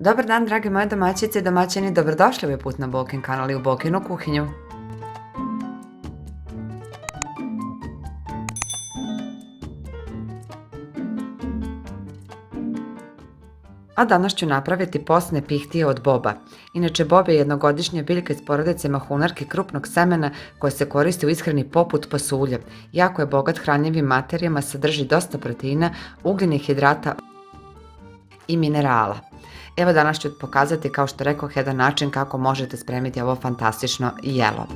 Dobar dan, drage moje domaćice i domaćini, dobrodošli ovaj put na Bokin kanal i u Bokinu kuhinju. A danas ću napraviti posne pihtije od boba. Inače, bob je jednogodišnja biljka iz porodice mahunarki krupnog semena koja se koristi u ishrani poput pasulja. Jako je bogat hranjivim materijama, sadrži dosta proteina, ugljenih hidrata i minerala. Evo danas ću pokazati, kao što rekoh, jedan način kako možete spremiti ovo fantastično jelo.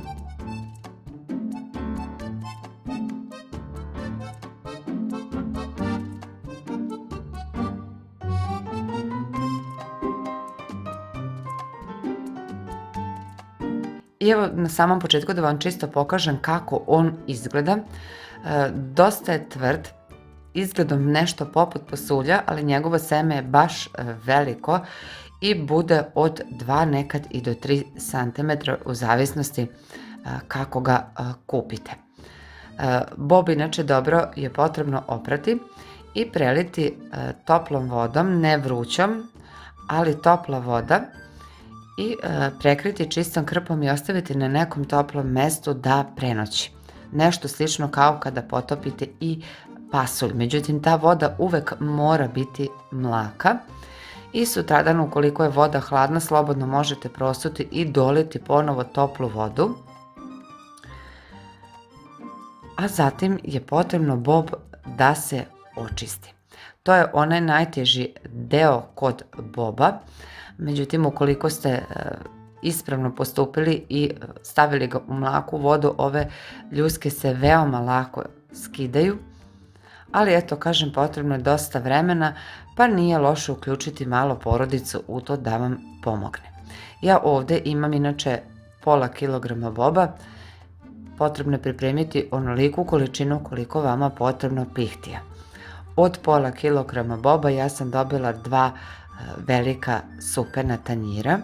I evo na samom početku da vam čisto pokažem kako on izgleda. Dosta je tvrd, izgledom nešto poput pasulja, ali njegovo seme je baš veliko i bude od 2 nekad i do 3 cm u zavisnosti kako ga kupite. Bob inače dobro je potrebno oprati i preliti toplom vodom, ne vrućom, ali topla voda, i prekriti čistom krpom i ostaviti na nekom toplom mestu da prenoći. Nešto slično kao kada potopite i pasulj, međutim ta voda uvek mora biti mlaka i sutradan ukoliko je voda hladna slobodno možete prosuti i doliti ponovo toplu vodu. A zatim je potrebno bob da se očisti. To je onaj najteži deo kod boba. Međutim, ukoliko ste ispravno postupili i stavili ga u mlaku vodu, ove ljuske se veoma lako skidaju, ali eto, kažem, potrebno je dosta vremena, pa nije loše uključiti malo porodicu u to da vam pomogne. Ja ovdje imam inače pola kilograma boba, potrebno je pripremiti onoliku količinu koliko vama potrebno pihtija. Od pola kilograma boba ja sam dobila 2 velika supena tanjira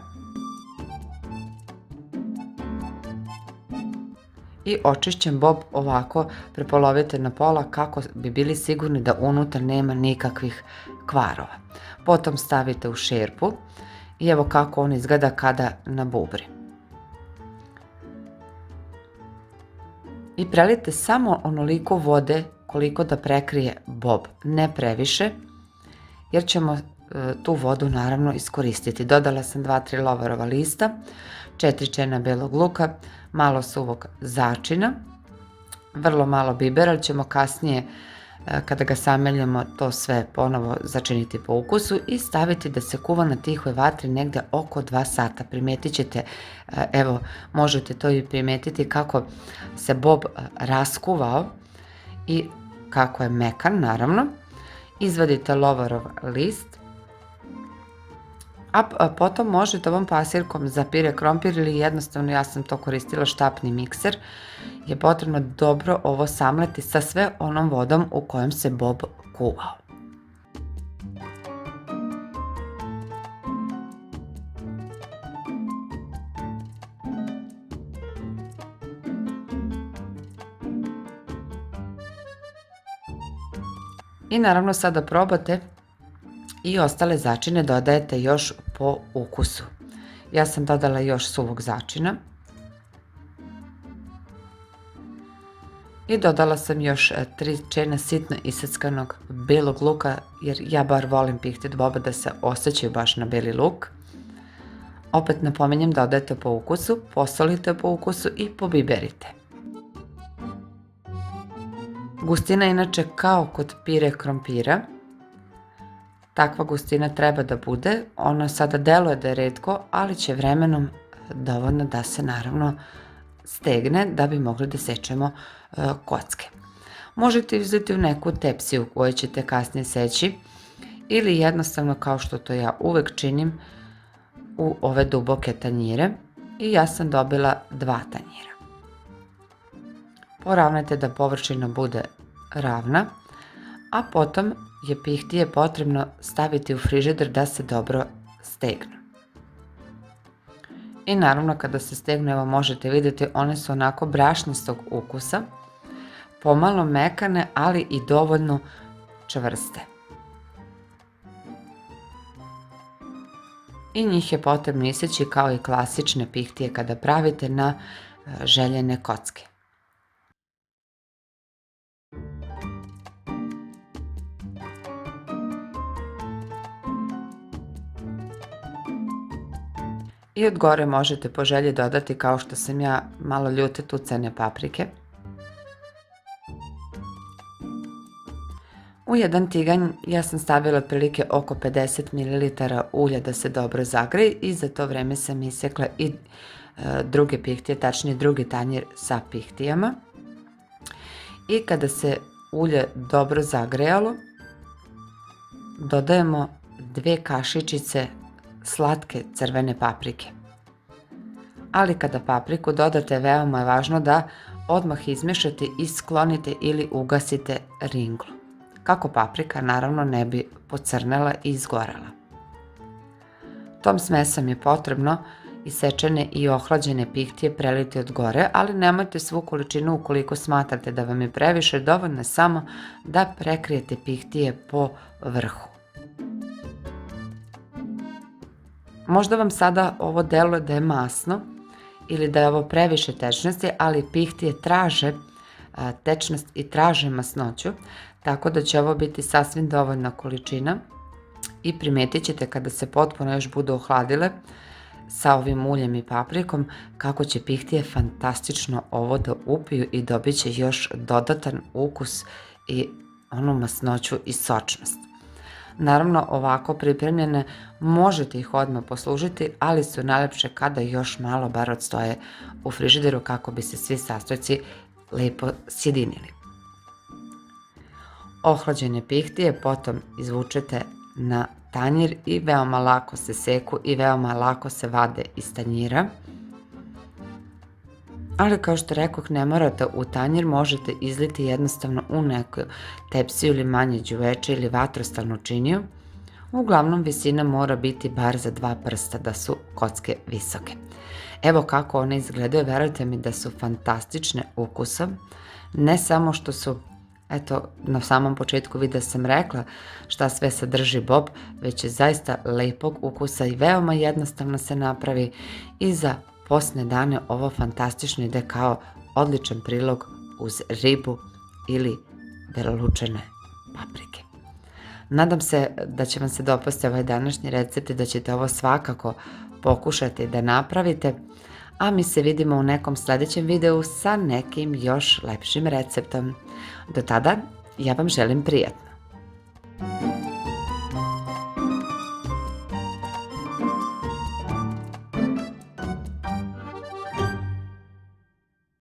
i očišćen bob ovako prepolovite na pola kako bi bili sigurni da unutar nema nikakvih kvarova. Potom stavite u šerpu i evo kako on izgleda kada nabubri. I prelite samo onoliko vode koliko da prekrije bob, ne previše, jer ćemo tu vodu naravno iskoristiti. Dodala sam 2-3 lovorova lista, 4 čena belog luka, malo suvog začina, vrlo malo bibera, ali ćemo kasnije kada ga sameljemo to sve ponovo začiniti po ukusu i staviti da se kuva na tihoj vatri negde oko 2 sata. Primetit ćete, evo možete to i primetiti kako se bob raskuvao i kako je mekan naravno. Izvadite lovorov list, a potom možete ovom pasirkom za pire krompir ili jednostavno ja sam to koristila štapni mikser, je potrebno dobro ovo samleti sa sve onom vodom u kojom se bob kuvao. I naravno sada probate i ostale začine dodajete još po ukusu. Ja sam dodala još suvog začina i dodala sam još 3 čena sitno iseckanog belog luka, jer ja bar volim pihtit boba da se osjećaju baš na beli luk. Opet napominjem, dodajte po ukusu, posolite po ukusu i pobiberite. Gustina inače kao kod pire krompira. Takva gustina treba da bude, ona sada deluje da je retko, ali će vremenom dovoljno da se naravno stegne da bi mogli da sečemo kocke. Možete uzeti u neku tepsiju koju ćete kasnije seći ili jednostavno kao što to ja uvek činim u ove duboke tanjire i ja sam dobila 2 tanjira. Poravnajte da površina bude ravna, a potom je pihtije potrebno staviti u frižider da se dobro stegnu. I naravno kada se stegnu, evo možete vidjeti, one su onako brašnistog ukusa, pomalo mekane, ali i dovoljno čvrste. i njih je potrebno iseći kao i klasične pihtije kada pravite na željene kocke. I od gore možete po želji dodati, kao što sam ja, malo ljute tucane paprike. U jedan tiganj ja sam stavila otprilike oko 50 ml ulja da se dobro zagreje i za to vreme sam isekla i druge pihtije, tačnije drugi tanjir sa pihtijama. I kada se ulje dobro zagrejalo, dodajemo 2 kašičice slatke crvene paprike. Ali kada papriku dodate, veoma je važno da odmah izmešate i sklonite ili ugasite ringlu, kako paprika naravno ne bi pocrnela i izgorela. Tom smesom je potrebno isečene i ohlađene pihtije preliti od gore, ali nemojte svu količinu ukoliko smatrate da vam je previše, dovoljno je samo da prekrijete pihtije po vrhu. Možda vam sada ovo deluje da je masno ili da je ovo previše tečnosti, ali pihtije traže tečnost i traže masnoću, tako da će ovo biti sasvim dovoljna količina i primetit ćete kada se potpuno još budu ohladile sa ovim uljem i paprikom kako će pihtije fantastično ovo da upiju i dobit će još dodatan ukus i onu masnoću i sočnost. Naravno, ovako pripremljene možete ih odmah poslužiti, ali su najlepše kada još malo bar odstoje u frižideru kako bi se svi sastojci lepo sjedinili. Ohlađene pihtije potom izvučete na tanjir i veoma lako se seku i veoma lako se vade iz tanjira. Ali kao što rekoh, ne morate u tanjir, možete izliti jednostavno u neku tepsiju ili manje đuveče ili vatrostalnu činiju. Uglavnom visina mora biti bar za 2 prsta da su kocke visoke. Evo kako one izgledaju, verujte mi da su fantastične ukusom. Ne samo što su, eto, na samom početku videa sam rekla šta sve sadrži bob, već je zaista lepog ukusa i veoma jednostavno se napravi i za posne dane ovo fantastično ide kao odličan prilog uz ribu ili beloručene paprike. Nadam se da će vam se dopasti ovaj današnji recept i da ćete ovo svakako pokušati da napravite, a mi se vidimo u nekom sljedećem videu sa nekim još lepšim receptom. Do tada, ja vam želim prijatno.